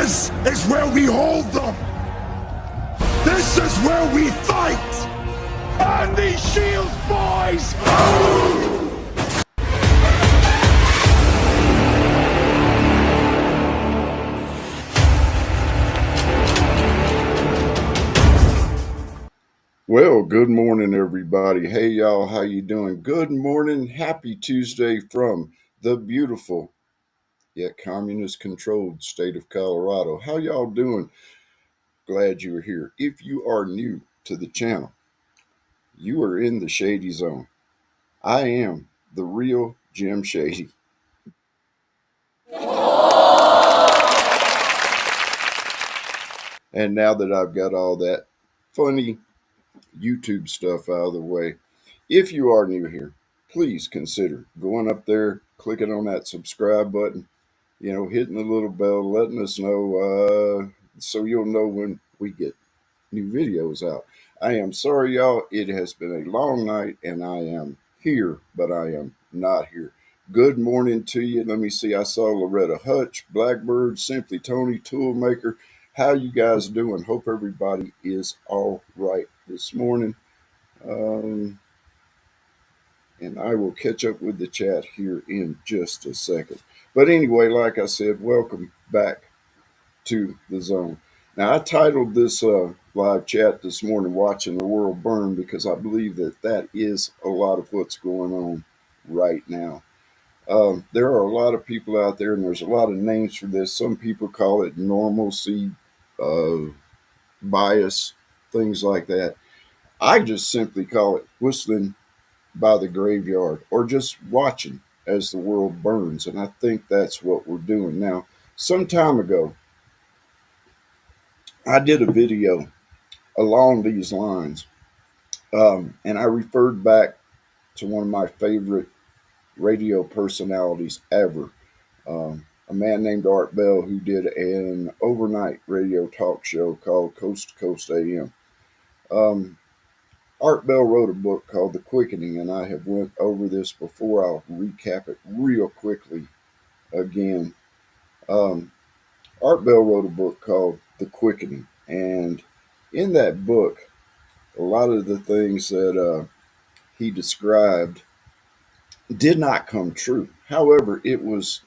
This is where we hold them. This is where we fight. And these shields, boys! Well, good morning, everybody. Hey, y'all, how you doing? Good morning. Happy Tuesday from the beautiful yet communist-controlled state of Colorado. How y'all doing? Glad you are here. If you are new to the channel, you are in the Shady Zone. I am the real Jim Shady. And now that I've got all that funny YouTube stuff out of the way, if you are new here, please consider going up there, clicking on that subscribe button, hitting the little bell, letting us know so you'll know when we get new videos out. I am sorry, y'all. It has been a long night, and I am here, but I am not here. Good morning to you. Let me see. I saw Loretta Hutch, Blackbird, Simply Tony, Toolmaker. How you guys doing? Hope everybody is all right this morning. And I will catch up with the chat here in just a second. But anyway, like I said, welcome back to the zone. Now, I titled this live chat this morning, Watching the World Burn, because I believe that is a lot of what's going on right now. There are a lot of people out there, and there's a lot of names for this. Some people call it normalcy, bias, things like that. I just simply call it whistling by the graveyard, or just watching as the world burns. And I think that's what we're doing now. Some time ago, I did a video along these lines, and I referred back to one of my favorite radio personalities ever, a man named Art Bell, who did an overnight radio talk show called Coast to Coast AM. Art Bell wrote a book called The Quickening, and I have went over this before. I'll recap it real quickly again. Art Bell wrote a book called The Quickening, and in that book, a lot of the things that he described did not come true. However, it was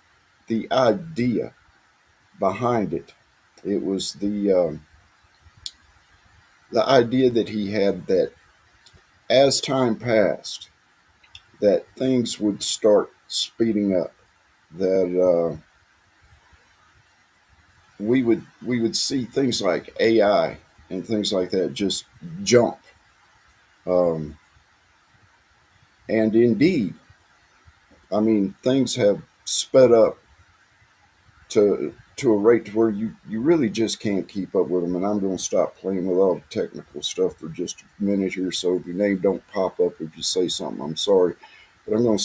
the idea behind it. It was the idea that he had, that as time passed, that things would start speeding up, that we would see things like AI and things like that just jump. And indeed, I mean, things have sped up to a rate to where you really just can't keep up with them. And I'm going to stop playing with all the technical stuff for just a minute here. So if your name don't pop up if you say something, I'm sorry. But I'm going to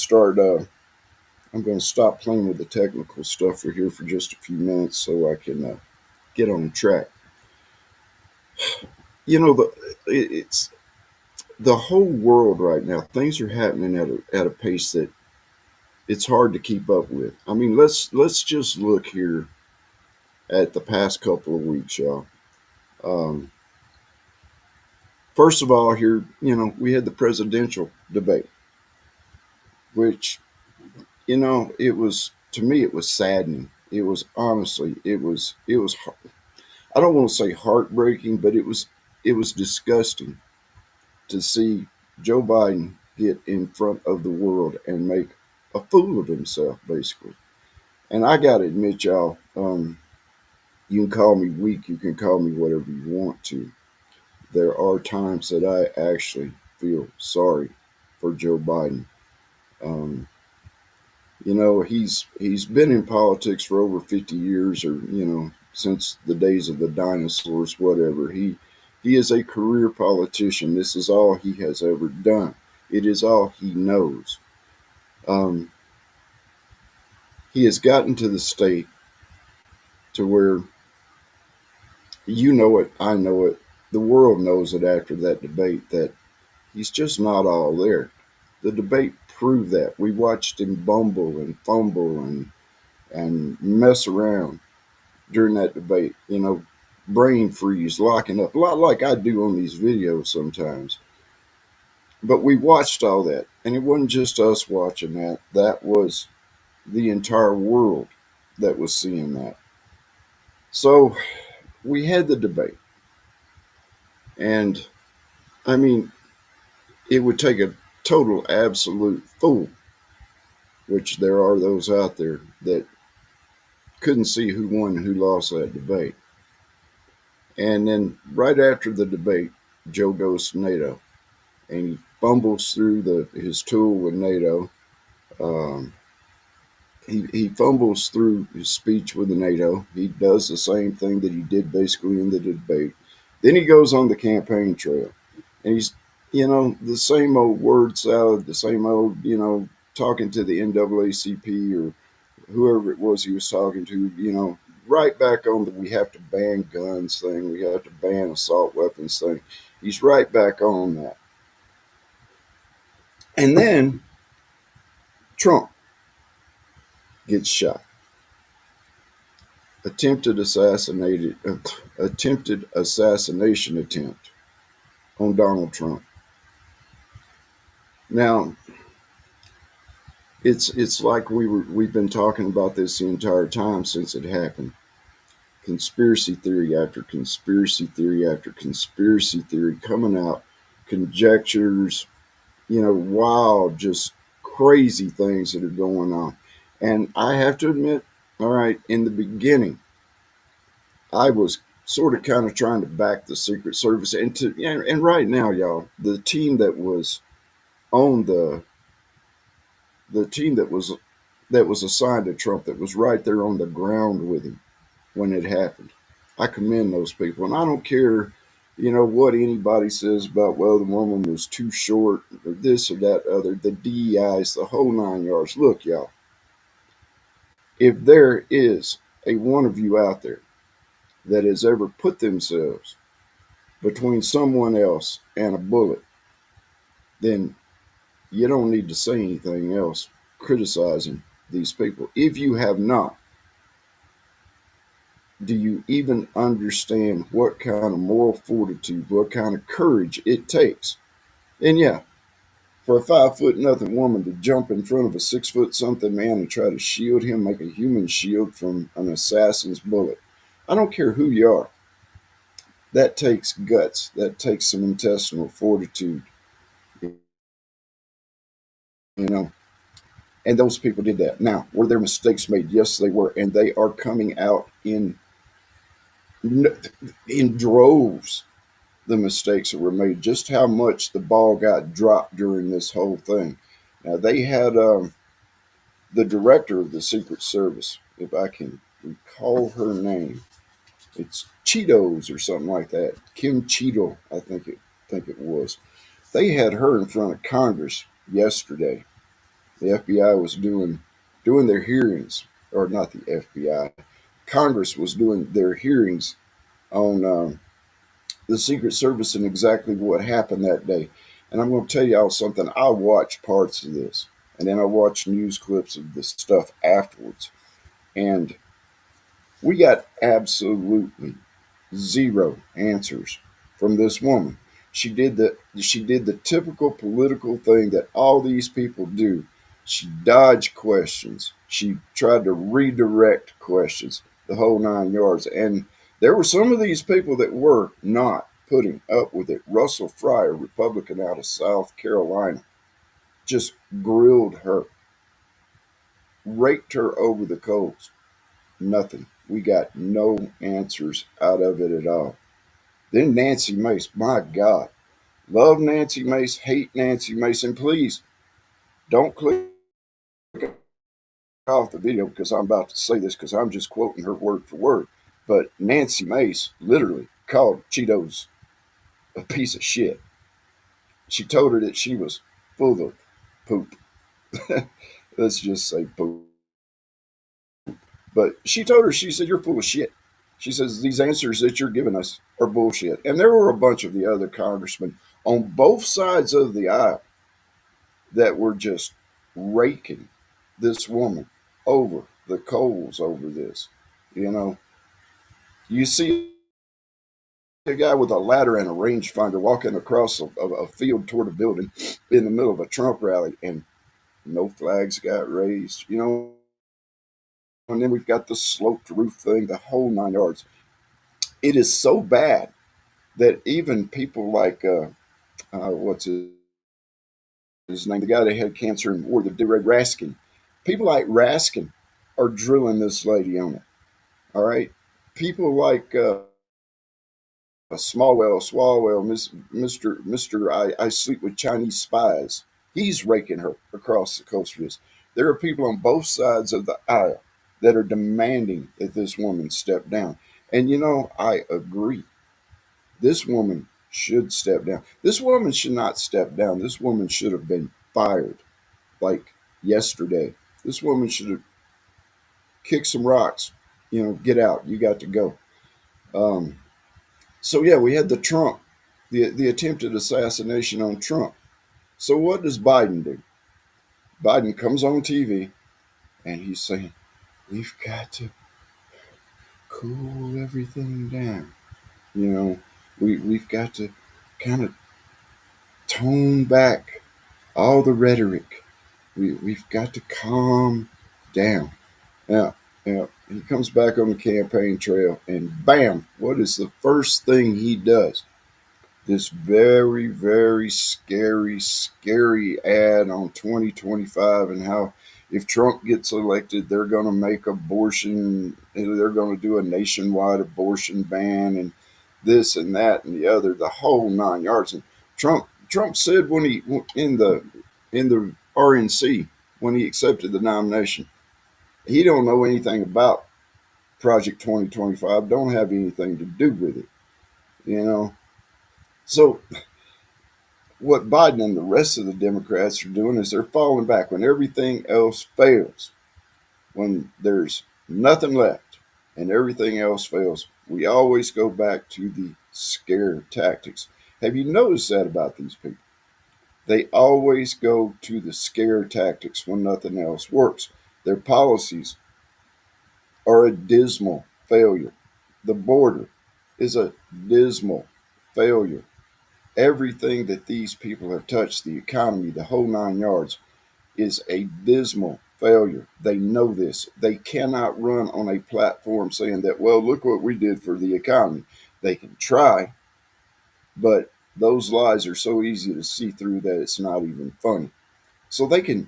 stop playing with the technical stuff for here for just a few minutes so I can get on track. It's the whole world right now. Things are happening at a pace that it's hard to keep up with. I mean, let's just look here at the past couple of weeks, y'all. First of all, here, we had the presidential debate, which, it was, to me, it was saddening. It was, honestly, it was, I don't want to say heartbreaking, but it was disgusting to see Joe Biden get in front of the world and make a fool of himself, basically. And I got to admit, y'all, you can call me weak, you can call me whatever you want to. There are times that I actually feel sorry for Joe Biden. He's been in politics for over 50 years, or since the days of the dinosaurs, whatever. He is a career politician. This is all he has ever done. It is all he knows. He has gotten to the state to where, you know it, I know it, the world knows it after that debate, that he's just not all there. The debate proved that. We watched him bumble and fumble and mess around. during that debate, brain freeze, locking up, a lot like I do on these videos sometimes. But we watched all that, and it wasn't just us watching that. That was the entire world that was seeing that. So we had the debate, and I mean, it would take a total absolute fool, which there are those out there that couldn't see who won and who lost that debate. And then right after the debate, Joe goes to NATO and he fumbles through his tool with NATO. Um, he fumbles through his speech with the NATO. He does the same thing that he did basically in the debate. Then he goes on the campaign trail, and he's the same old word salad, the same old talking to the NAACP or whoever it was he was talking to. Right back on the we have to ban guns thing, we have to ban assault weapons thing. He's right back on that, and then Trump gets shot. Attempted assassination attempt on Donald Trump. Now, it's like we've been talking about this the entire time since it happened. Conspiracy theory after conspiracy theory after conspiracy theory coming out, conjectures, wild, just crazy things that are going on. And I have to admit, all right, in the beginning, I was sort of kind of trying to back the Secret Service and right now, y'all, the team that was on the team that was assigned to Trump, that was right there on the ground with him when it happened. I commend those people, and I don't care, what anybody says about, well, the woman was too short or this or that other, the DEIs, the whole 9 yards. Look, y'all, if there is a one of you out there that has ever put themselves between someone else and a bullet, then you don't need to say anything else criticizing these people. If you have not, do you even understand what kind of moral fortitude, what kind of courage it takes? And yeah, for a 5 foot nothing woman to jump in front of a 6 foot something man and try to shield him, make a human shield from an assassin's bullet. I don't care who you are. That takes guts. That takes some intestinal fortitude, you know. And those people did that. Now, were there mistakes made? Yes, they were, and they are coming out in droves. The mistakes that were made, just how much the ball got dropped during this whole thing. Now they had the director of the Secret Service, if I can recall her name, it's Cheetos or something like that. Kim Cheeto, I think it was. They had her in front of Congress yesterday. The FBI was doing their hearings, or not the FBI. Congress was doing their hearings on the Secret Service and exactly what happened that day. And I'm going to tell y'all something. I watched parts of this, and then I watched news clips of the stuff afterwards. And we got absolutely zero answers from this woman. She did the typical political thing that all these people do. She dodged questions. She tried to redirect questions, the whole 9 yards. And there were some of these people that were not putting up with it. Russell Fryer, Republican out of South Carolina, just grilled her, raked her over the coals. Nothing. We got no answers out of it at all. Then Nancy Mace, my God. Love Nancy Mace, hate Nancy Mace, and please don't click off the video because I'm about to say this because I'm just quoting her word for word. But Nancy Mace literally called Cheetos a piece of shit. She told her that she was full of poop. Let's just say poop. But she told her, she said, "You're full of shit." She says, "These answers that you're giving us are bullshit." And there were a bunch of the other congressmen on both sides of the aisle that were just raking this woman over the coals over this, you know. You see a guy with a ladder and a rangefinder walking across a field toward a building in the middle of a Trump rally, and no flags got raised, you know. And then we've got the sloped roof thing, the whole 9 yards. It is so bad that even people like what's his name, the guy that had cancer and wore the do-rag, Raskin. People like Raskin are drilling this lady on it. All right, people like Swalwell, Mister, I sleep with Chinese spies. He's raking her across the coast for this. There are people on both sides of the aisle that are demanding that this woman step down. And you know, I agree. This woman should step down. This woman should not step down. This woman should have been fired like yesterday. This woman should have kicked some rocks. You know, get out. You got to go. Um, so yeah, we had the Trump, the attempted assassination on Trump. So what does Biden do? Biden comes on TV and he's saying, "We've got to cool everything down. You know, we've got to kind of tone back all the rhetoric. We've got to calm down." Now, he comes back on the campaign trail, and bam! What is the first thing he does? This very, very scary, scary ad on 2025, and how if Trump gets elected, they're going to make abortion, they're going to do a nationwide abortion ban, and this and that and the other, the whole 9 yards. And Trump said when he in the RNC when he accepted the nomination, he don't know anything about Project 2025, don't have anything to do with it, you know. So what Biden and the rest of the Democrats are doing is they're falling back when everything else fails. When there's nothing left and everything else fails, we always go back to the scare tactics. Have you noticed that about these people? They always go to the scare tactics when nothing else works. Their policies are a dismal failure. The border is a dismal failure. Everything that these people have touched, the economy, the whole 9 yards, is a dismal failure. They know this. They cannot run on a platform saying that, well, look what we did for the economy. They can try, but those lies are so easy to see through that it's not even funny. So they can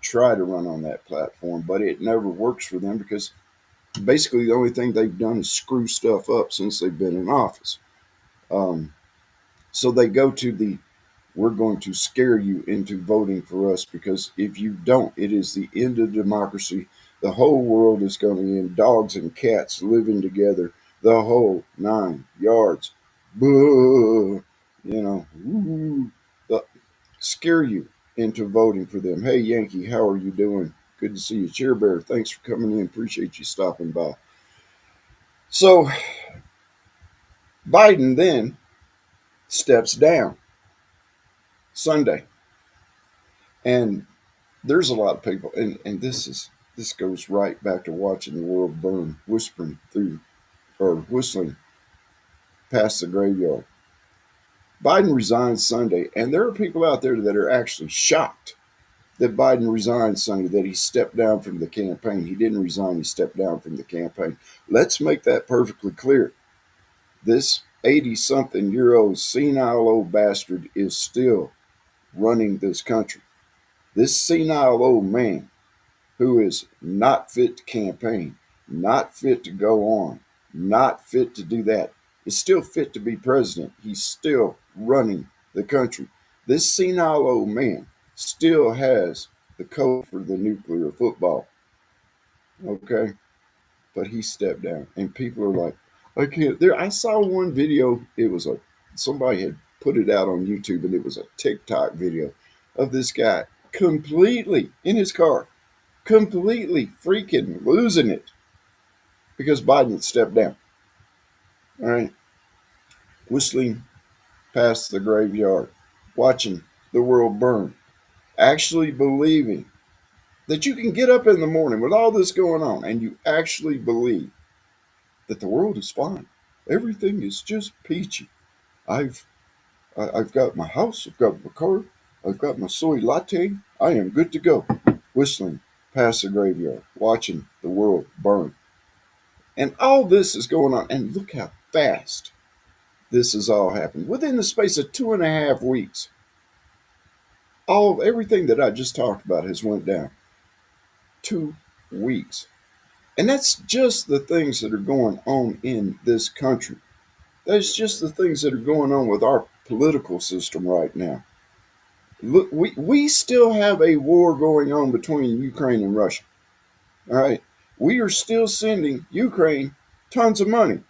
try to run on that platform, but it never works for them because basically the only thing they've done is screw stuff up since they've been in office. Um, so they go to the we're going to scare you into voting for us because if you don't, it is the end of democracy. The whole world is going to end. Dogs and cats living together, the whole 9 yards. Boo, you know, ooh, the, scare you into voting for them. Hey, Yankee, how are you doing? Good to see you. Chair Bear, thanks for coming in. Appreciate you stopping by. So Biden then steps down Sunday. And there's a lot of people, and this goes right back to watching the world burn, whistling past the graveyard. Biden resigns Sunday, and there are people out there that are actually shocked that Biden resigned Sunday, that he stepped down from the campaign. He didn't resign, he stepped down from the campaign. Let's make that perfectly clear. This 80-something-year-old senile old bastard is still running this country. This senile old man who is not fit to campaign, not fit to go on, not fit to do that, is still fit to be president. He's still running the country. This senile old man still has the code for the nuclear football. Okay? But he stepped down. And people are like, I can't. There, I saw one video. It was somebody had put it out on YouTube, and it was a TikTok video of this guy completely in his car, completely freaking losing it because Biden had stepped down. All right. Whistling past the graveyard, watching the world burn, actually believing that you can get up in the morning with all this going on and you actually believe that the world is fine. Everything is just peachy. I've I've got my house, I've got my car, I've got my soy latte. I am good to go. Whistling past the graveyard, watching the world burn. And all this is going on. And look how fast this has all happened. Within the space of 2.5 weeks, everything that I just talked about has went down. 2 weeks. And that's just the things that are going on in this country. That's just the things that are going on with our political system right now. Look, we still have a war going on between Ukraine and Russia. All right. We are still sending Ukraine tons of money.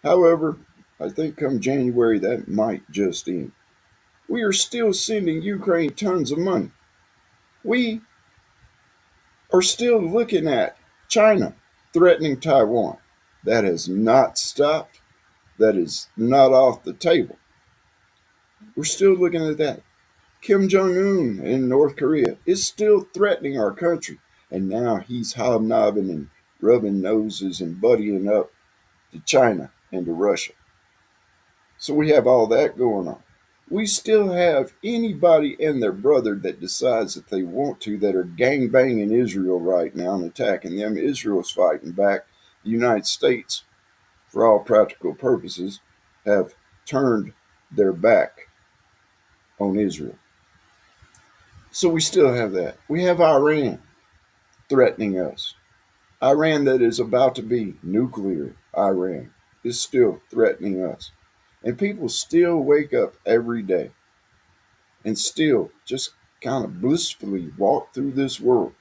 However, I think come January that might just end. We are still sending Ukraine tons of money. We are still looking at China threatening Taiwan. That has not stopped. That is not off the table. We're still looking at that. Kim Jong Un in North Korea is still threatening our country. And now he's hobnobbing and rubbing noses and buddying up to China and to Russia. So we have all that going on. We still have anybody and their brother that decides that they want to that are gangbanging Israel right now and attacking them. Israel's fighting back. The United States, for all practical purposes, have turned their back on Israel. So we still have that. We have Iran threatening us. Iran, that is about to be nuclear Iran, is still threatening us. And people still wake up every day and still just kind of blissfully walk through this world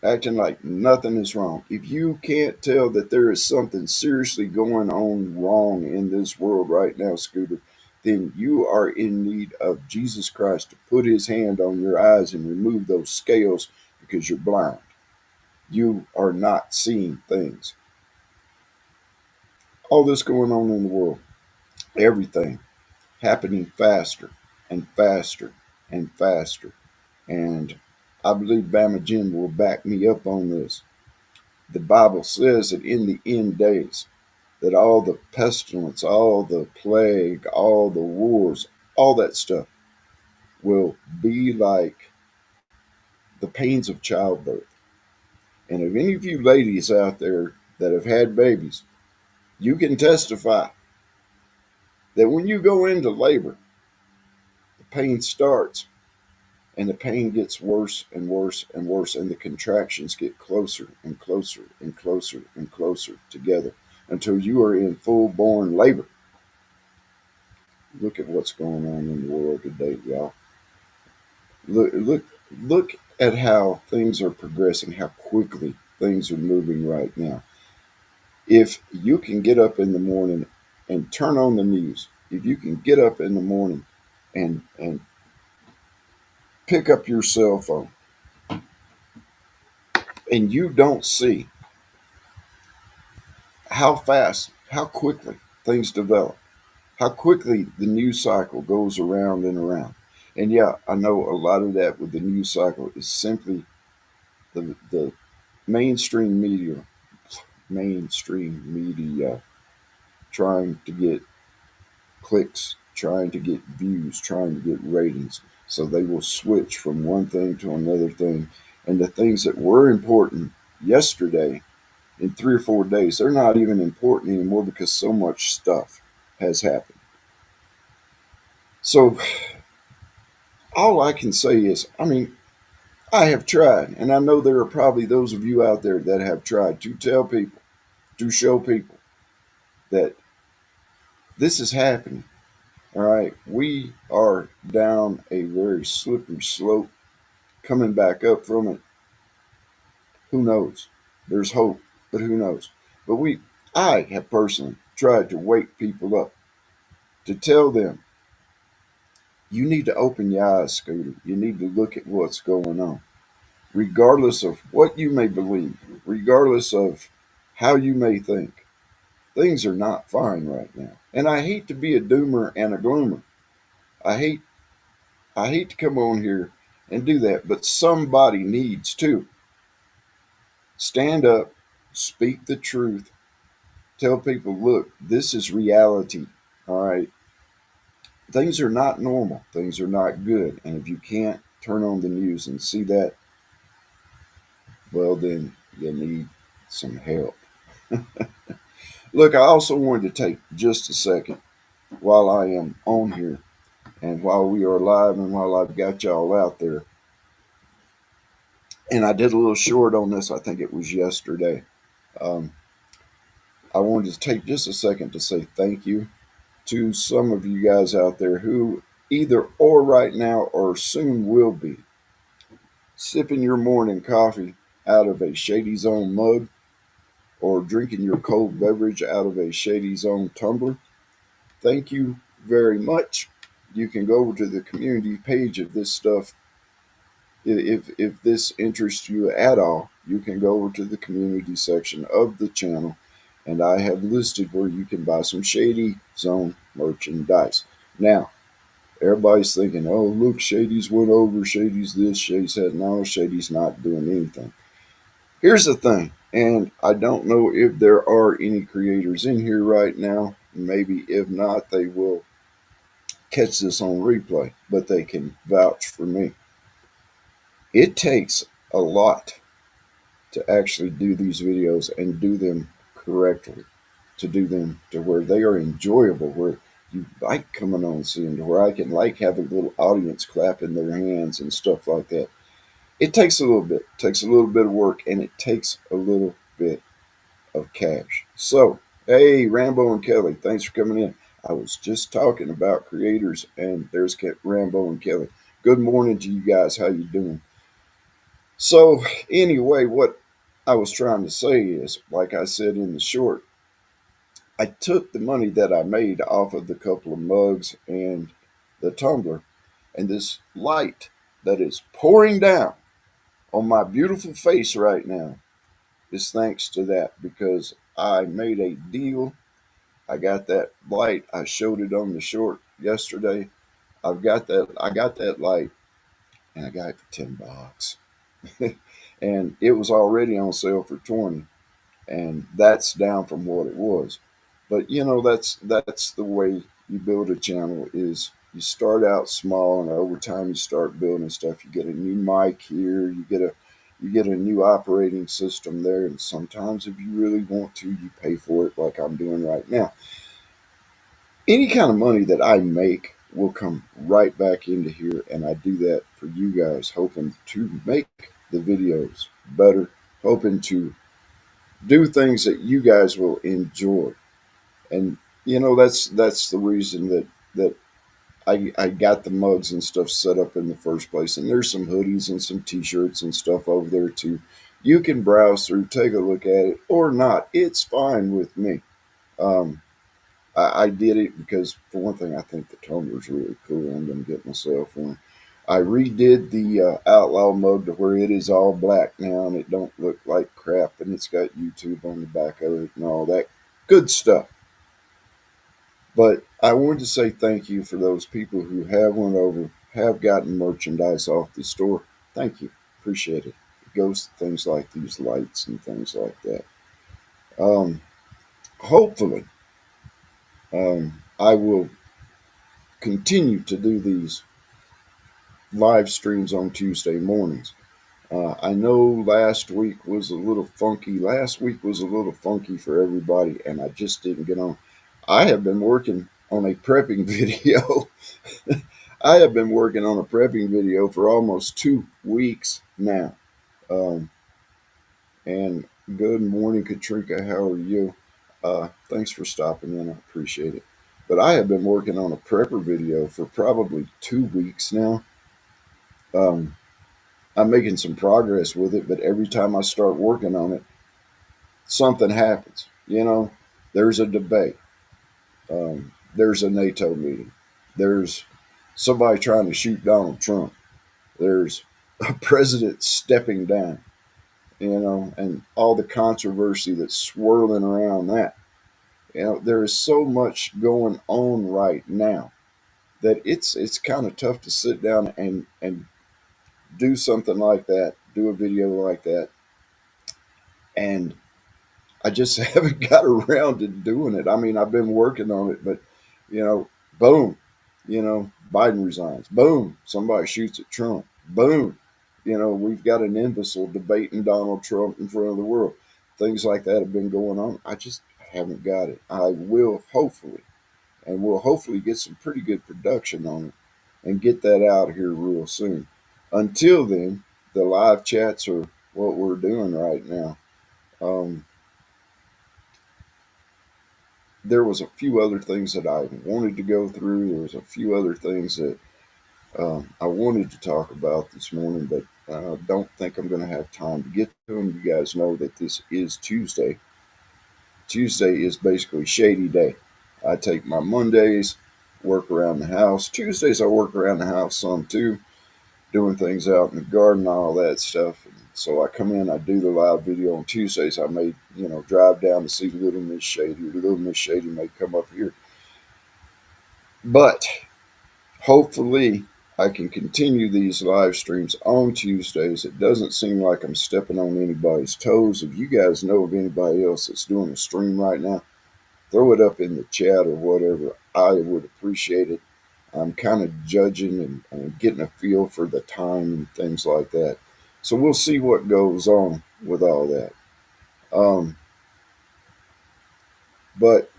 acting like nothing is wrong. If you can't tell that there is something seriously going on wrong in this world right now, Scooter, then you are in need of Jesus Christ to put his hand on your eyes and remove those scales because you're blind. You are not seeing things. All this going on in the world, everything happening faster and faster and faster. And I believe Bama Jim will back me up on this. The Bible says that in the end days, that all the pestilence, all the plague, all the wars, all that stuff will be like the pains of childbirth. And if any of you ladies out there that have had babies, you can testify that when you go into labor, the pain starts and the pain gets worse and worse and worse, and the contractions get closer and closer and closer and closer together until you are in full-born labor. Look at what's going on in the world today, y'all. Look at how things are progressing, how quickly things are moving right now. If you can get up in the morning and turn on the news, if you can get up in the morning and pick up your cell phone and you don't see how fast, how quickly things develop, how quickly the news cycle goes around and around. And yeah, I know a lot of that with the news cycle is simply the mainstream media trying to get clicks, trying to get views, trying to get ratings. So they will switch from one thing to another thing. And the things that were important yesterday, in 3 or 4 days, they're not even important anymore because so much stuff has happened. So all I can say is, I have tried, and I know there are probably those of you out there that have tried to tell people, to show people that this is happening. All right, we are down a very slippery slope, coming back up from it. Who knows? There's hope, but who knows? But I have personally tried to wake people up, to tell them, you need to open your eyes, Scooter. You need to look at what's going on. Regardless of what you may believe, regardless of how you may think, things are not fine right now. And I hate to be a doomer and a gloomer. I hate to come on here and do that, but somebody needs to stand up, speak the truth, Tell people, look, this is reality. All right. Things are not normal. Things are not good. And if you can't turn on the news and see that, well, then you need some help. Look, I also wanted to take just a second while I am on here and while we are live and while I've got y'all out there. And I did a little short on this, I think it was yesterday. Um, I wanted to take just a second to say thank you to some of you guys out there who either or right now or soon will be sipping your morning coffee out of a Shady Zone mug or drinking your cold beverage out of a Shady Zone tumbler. Thank you very much. You can go over to the community page of this stuff. If this interests you at all, you can go over to the community section of the channel, and I have listed where you can buy some Shady Zone merchandise. Now, everybody's thinking, oh, look, Shady's went over, Shady's this, Shady's that. No, Shady's not doing anything. Here's the thing, and I don't know if there are any creators in here right now. Maybe if not, they will catch this on replay, but they can vouch for me. It takes a lot to actually do these videos and do them correctly, to do them to where they are enjoyable, where you like coming on seeing, to where I can like have a little audience clapping their hands and stuff like that. It takes a little bit, takes a little bit of work, and it takes a little bit of cash. So, hey, Rambo and Kelly, thanks for coming in. I was just talking about creators, and there's Rambo and Kelly. Good morning to you guys. How you doing? So, anyway, what I was trying to say is, like I said in the short, I took the money that I made off of the couple of mugs and the tumbler, and this light that is pouring down on my beautiful face right now is thanks to that, because I made a deal. I got that light. I showed it on the short yesterday. I got that light, and I got it for $10. And it was already on sale for 20, and that's down from what it was. But that's the way you build a channel, is you start out small, and over time you start building stuff. You get a new mic here, you get a new operating system there, and sometimes if you really want to, you pay for it like I'm doing right now. Any kind of money that I make will come right back into here, and I do that for you guys, hoping to make the videos better, hoping to do things that you guys will enjoy. And that's the reason that I got the mugs and stuff set up in the first place. And there's some hoodies and some t-shirts and stuff over there too. You can browse through, take a look at it or not. It's fine with me. Um, I did it because, for one thing, I think the tumbler's really cool. I'm going to get myself one. I redid the Outlaw mug to where it is all black now, and it don't look like crap, and it's got YouTube on the back of it and all that good stuff. But I wanted to say thank you for those people who have went over, have gotten merchandise off the store. Thank you. Appreciate it. It goes to things like these lights and things like that. Hopefully, I will continue to do these live streams on Tuesday mornings. I know last week was a little funky. Last week was a little funky for everybody, and I just didn't get on. I have been working on a prepping video. I have been working on a prepping video for almost 2 weeks now. Um, and good morning, Katrina. How are you? Thanks for stopping in. I appreciate it. But I have been working on a prepper video for probably 2 weeks now. Um, I'm making some progress with it, but every time I start working on it, something happens. There's a debate. There's a NATO meeting. There's somebody trying to shoot Donald Trump. There's a president stepping down, and all the controversy that's swirling around that. There is so much going on right now that it's kind of tough to sit down and do something like that, do a video like that, and I just haven't got around to doing it. I mean, I've been working on it, but you know, boom, Biden resigns. Boom, somebody shoots at Trump. Boom, we've got an imbecile debating Donald Trump in front of the world. Things like that have been going on. I just haven't got it. I will hopefully, and we'll hopefully get some pretty good production on it and get that out here real soon. Until then, the live chats are what we're doing right now. Um, there was a few other things that I wanted to go through. There was a few other things that I wanted to talk about this morning, but I don't think I'm going to have time to get to them. You guys know that this is Tuesday. Tuesday is basically shady day. I take my Mondays, work around the house. Tuesdays I work around the house some too, doing things out in the garden, all that stuff. And so I come in, I do the live video on Tuesdays. I may, drive down to see Little Miss Shady. Little Miss Shady may come up here. But hopefully I can continue these live streams on Tuesdays. It doesn't seem like I'm stepping on anybody's toes. If you guys know of anybody else that's doing a stream right now, throw it up in the chat or whatever. I would appreciate it. I'm kind of judging and getting a feel for the time and things like that. So we'll see what goes on with all that. But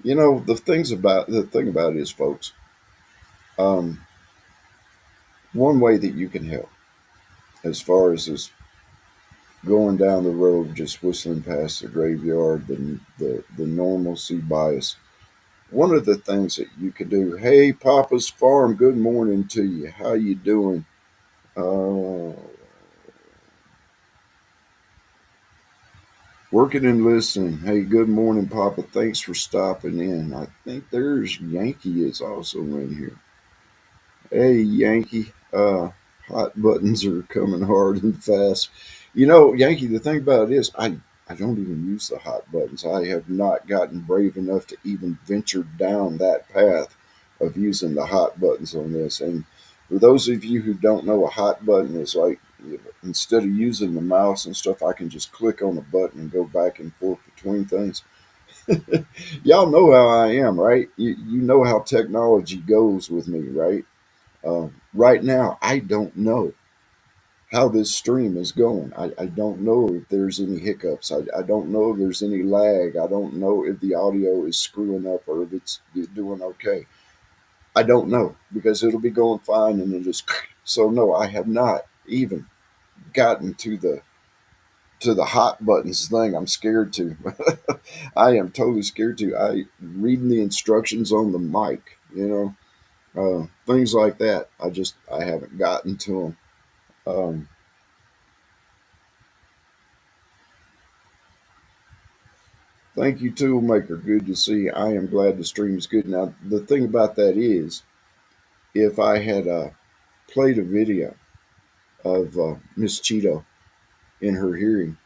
the thing about it is, folks, um, one way that you can help, as far as this going down the road, just whistling past the graveyard, the normalcy bias. One of the things that you could do, hey, Papa's Farm, good morning to you. How you doing? Working and listening. Hey, good morning, Papa. Thanks for stopping in. I think there's Yankee is also in here. Hey, Yankee. Hot buttons are coming hard and fast. Yankee, the thing about it is, I don't even use the hot buttons. I have not gotten brave enough to even venture down that path of using the hot buttons on this. And for those of you who don't know, a hot button is like, instead of using the mouse and stuff, I can just click on a button and go back and forth between things. Y'all know how I am, right? You know how technology goes with me, right? Right now, I don't know how this stream is going. I don't know if there's any hiccups. I don't know if there's any lag. I don't know if the audio is screwing up or if it's doing okay. I don't know because it'll be going fine and then just so no, I have not even gotten to the hot buttons thing. I'm scared to. I am totally scared to. I reading the instructions on the mic, things like that. I haven't gotten to them. Thank you, Toolmaker. Good to see you. I am glad the stream is good. Now, the thing about that is, if I had played a video of Miss Cheeto in her hearing,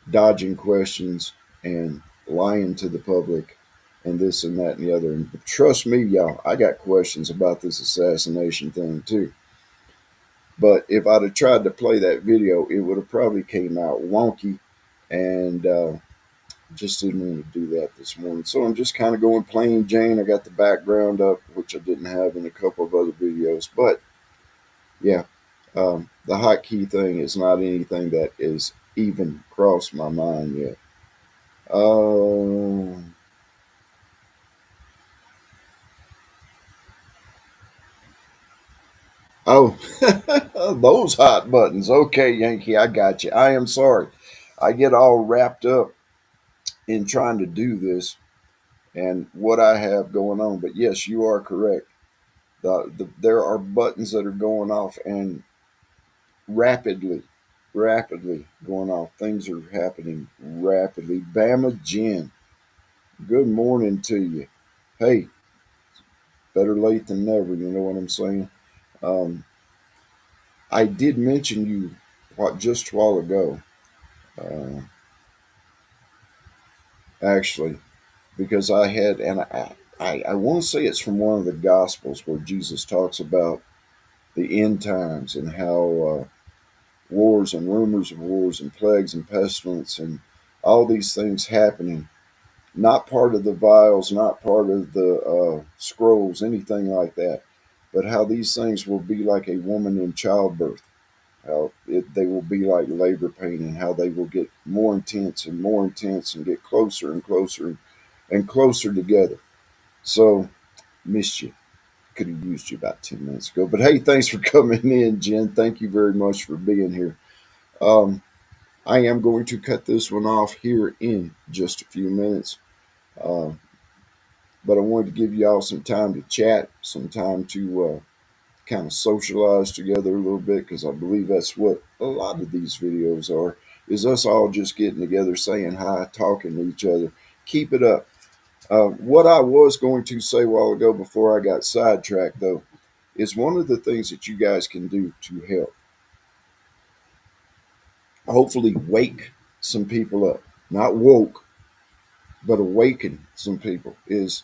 dodging questions and lying to the public and this and that and the other, and trust me, y'all, I got questions about this assassination thing too. But if I'd have tried to play that video, it would have probably came out wonky and just didn't want to do that this morning. So I'm just kind of going plain Jane. I got the background up, which I didn't have in a couple of other videos. But yeah, the hotkey thing is not anything that is even crossed my mind yet. Oh, those hot buttons. Okay, Yankee, I got you. I am sorry. I get all wrapped up in trying to do this and what I have going on. But yes, you are correct. There are buttons that are going off and rapidly going off. Things are happening rapidly. Bama Jen, good morning to you. Hey, better late than never. You know what I'm saying? Um, I did mention you just a while ago, uh, actually, because I had, and I want to say it's from one of the Gospels where Jesus talks about the end times and how wars and rumors of wars and plagues and pestilence and all these things happening, not part of the vials, not part of the scrolls, anything like that, but how these things will be like a woman in childbirth, how they will be like labor pain, and how they will get more intense and get closer and closer and closer together. So, missed you. Could have used you about 10 minutes ago. But hey, thanks for coming in, Jen. Thank you very much for being here. Um, I am going to cut this one off here in just a few minutes. Uh, but I wanted to give you all some time to chat, some time to kind of socialize together a little bit, because I believe that's what a lot of these videos are, is us all just getting together, saying hi, talking to each other. Keep it up. What I was going to say a while ago before I got sidetracked, though, is one of the things that you guys can do to help hopefully wake some people up, not woke, but awaken some people, is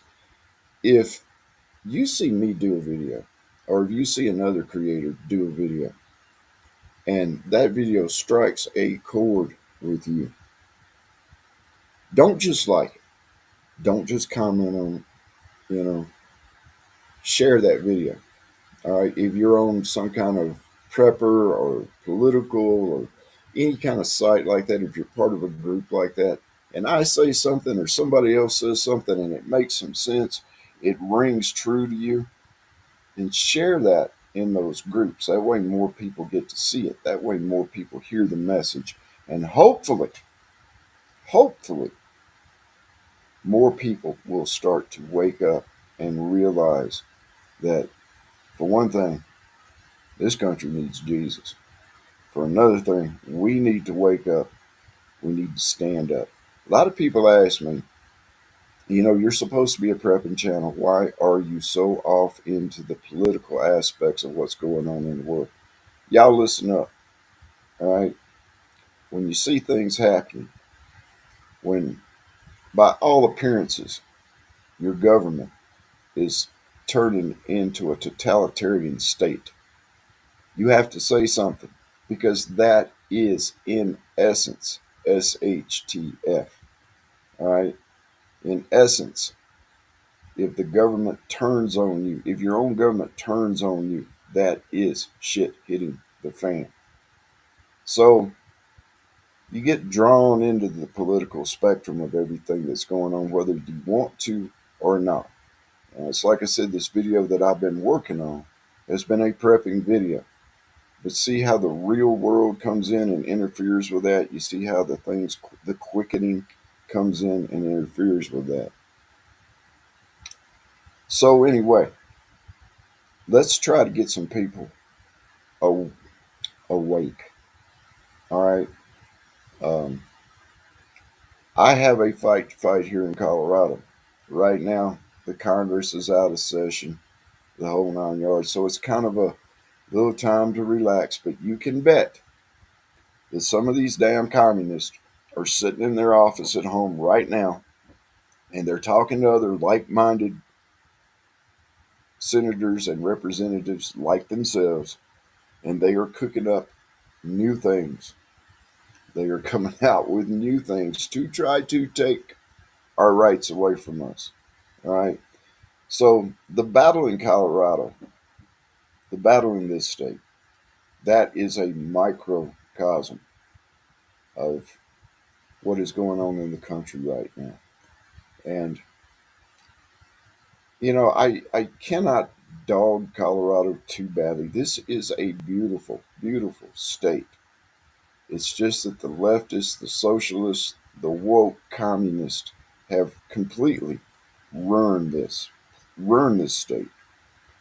if you see me do a video, or if you see another creator do a video, and that video strikes a chord with you, don't just like it. Don't just comment on it. Share that video. All right. If you're on some kind of prepper or political or any kind of site like that, if you're part of a group like that, and I say something or somebody else says something and it makes some sense, it rings true to you, and share that in those groups. That way, more people get to see it. That way, more people hear the message. And hopefully, more people will start to wake up and realize that, for one thing, this country needs Jesus. For another thing, we need to wake up. We need to stand up. A lot of people ask me, you're supposed to be a prepping channel. Why are you so off into the political aspects of what's going on in the world? Y'all listen up, all right? When you see things happening, when by all appearances, your government is turning into a totalitarian state, you have to say something, because that is, in essence, SHTF. All right. In essence, if the government turns on you, if your own government turns on you, that is shit hitting the fan. So you get drawn into the political spectrum of everything that's going on, whether you want to or not. It's like I said, this video that I've been working on has been a prepping video. But see how the real world comes in and interferes with that? You see how the quickening comes in and interferes with that. So anyway, let's try to get some people awake. All right. Um, I have a fight to fight here in Colorado. Right now, the Congress is out of session, the whole 9 yards. So it's kind of a little time to relax. But you can bet that some of these damn communists are sitting in their office at home right now, and they're talking to other like-minded senators and representatives like themselves, and they are cooking up new things. They are coming out with new things to try to take our rights away from us. All right. So the battle in Colorado, the battle in this state, that is a microcosm of what is going on in the country right now. And I cannot dog Colorado too badly. This is a beautiful, beautiful state. It's just that the leftists, the socialists, the woke communists have completely ruined this state.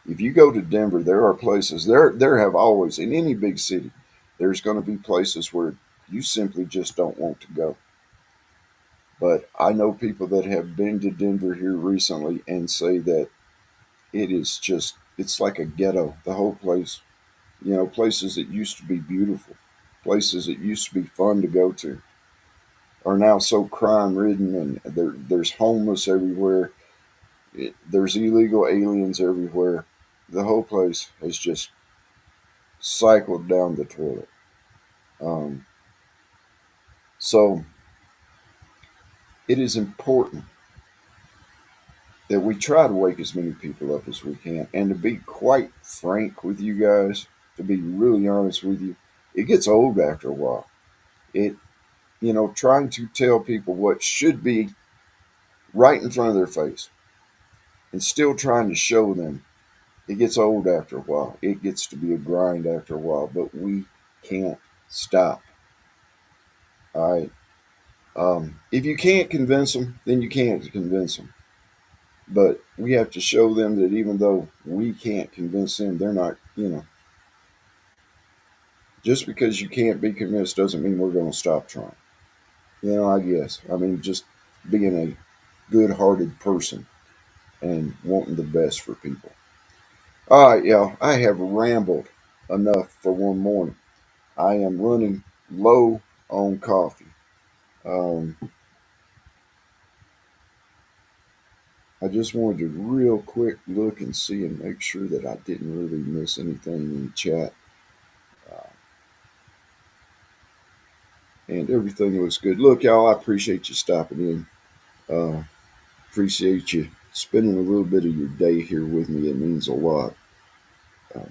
If you go to Denver, there are places there have always, in any big city, there's going to be places where you simply just don't want to go. But I know people that have been to Denver here recently and say that it's like a ghetto. The whole place, places that used to be beautiful, places that used to be fun to go to, are now so crime ridden, and there's homeless everywhere. There's illegal aliens everywhere. The whole place has just cycled down the toilet. Um, so it is important that we try to wake as many people up as we can. And to be quite frank with you guys, to be really honest with you, it gets old after a while. It, trying to tell people what should be right in front of their face and still trying to show them, it gets old after a while. It gets to be a grind after a while, but we can't stop. All right. If you can't convince them, then you can't convince them. But we have to show them that even though we can't convince them, they're not, just because you can't be convinced doesn't mean we're going to stop trying. I guess. I mean, just being a good hearted person and wanting the best for people. All right, y'all. I have rambled enough for one morning. I am running low on coffee. Um, I just wanted to real quick look and see and make sure that I didn't really miss anything in chat. Uh, and everything looks good. Look, y'all, I appreciate you stopping in. Appreciate you spending a little bit of your day here with me. It means a lot. Uh,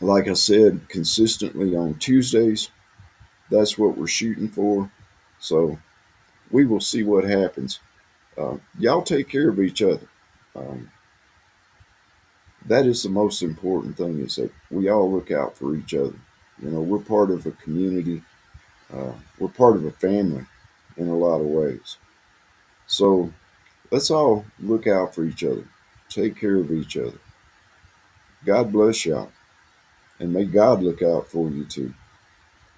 like I said, consistently on Tuesdays, that's what we're shooting for. So we will see what happens. Y'all take care of each other. Um, that is the most important thing, is that we all look out for each other. We're part of a community. We're part of a family in a lot of ways. So let's all look out for each other. Take care of each other. God bless y'all. And may God look out for you too.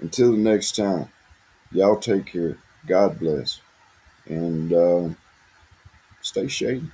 Until the next time, y'all take care. God bless. And stay shady.